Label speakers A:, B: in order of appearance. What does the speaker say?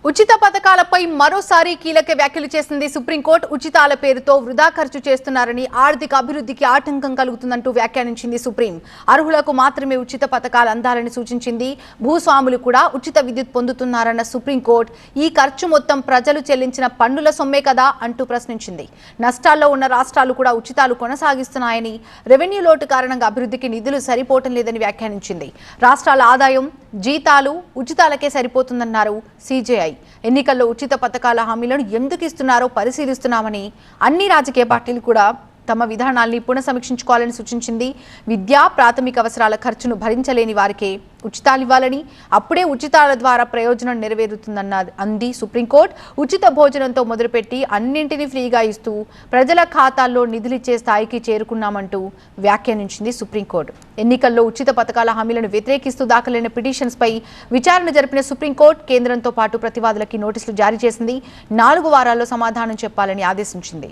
A: ఉచిత పథకాలపై మరోసారి కీలక వ్యాఖ్యలు చేసింది సుప్రీంకోర్టు. ఉచితాల పేరుతో వృధా ఖర్చు చేస్తున్నారని, ఆర్థిక అభివృద్ధికి ఆటంకం కలుగుతుందంటూ వ్యాఖ్యానించింది సుప్రీం. అర్హులకు మాత్రమే ఉచిత పథకాలు అందాలని సూచించింది. భూస్వాములు కూడా ఉచిత విద్యుత్ పొందుతున్నారన్న సుప్రీంకోర్టు ఈ ఖర్చు మొత్తం ప్రజలు చెల్లించిన పన్నుల సొమ్మే కదా అంటూ ప్రశ్నించింది. నష్టాల్లో ఉన్న రాష్ట్రాలు కూడా ఉచితాలు కొనసాగిస్తున్నాయని, రెవెన్యూ లోటు కారణంగా అభివృద్ధికి నిధులు సరిపోవటం లేదని వ్యాఖ్యానించింది. రాష్ట్రాల ఆదాయం, జీతాలు ఉచితాలకే సరిపోతుందన్నారు సిజేఐ. ఎన్నికల్లో ఉచిత పథకాల హామీలను ఎందుకు ఇస్తున్నారో పరిశీలిస్తున్నామని, అన్ని రాజకీయ పార్టీలు కూడా తమ విధానాల్ని పునఃసమీక్షించుకోవాలని సూచించింది. విద్యా ప్రాథమిక అవసరాల ఖర్చును భరించలేని వారికే ఉచితాలు ఇవ్వాలని, అప్పుడే ఉచితాల ద్వారా ప్రయోజనం అంది సుప్రీంకోర్టు. ఉచిత భోజనంతో మొదలుపెట్టి అన్నింటినీ ఫ్రీగా ఇస్తూ ప్రజల ఖాతాల్లో నిధులిచ్చే స్థాయికి చేరుకున్నామంటూ వ్యాఖ్యానించింది సుప్రీంకోర్టు. ఎన్నికల్లో ఉచిత పథకాల హామీలను వ్యతిరేకిస్తూ దాఖలైన పిటిషన్స్ పై విచారణ జరిపిన సుప్రీంకోర్టు కేంద్రంతో పాటు ప్రతివాదులకి నోటీసులు జారీ చేసింది. 4 వారాల్లో సమాధానం చెప్పాలని ఆదేశించింది.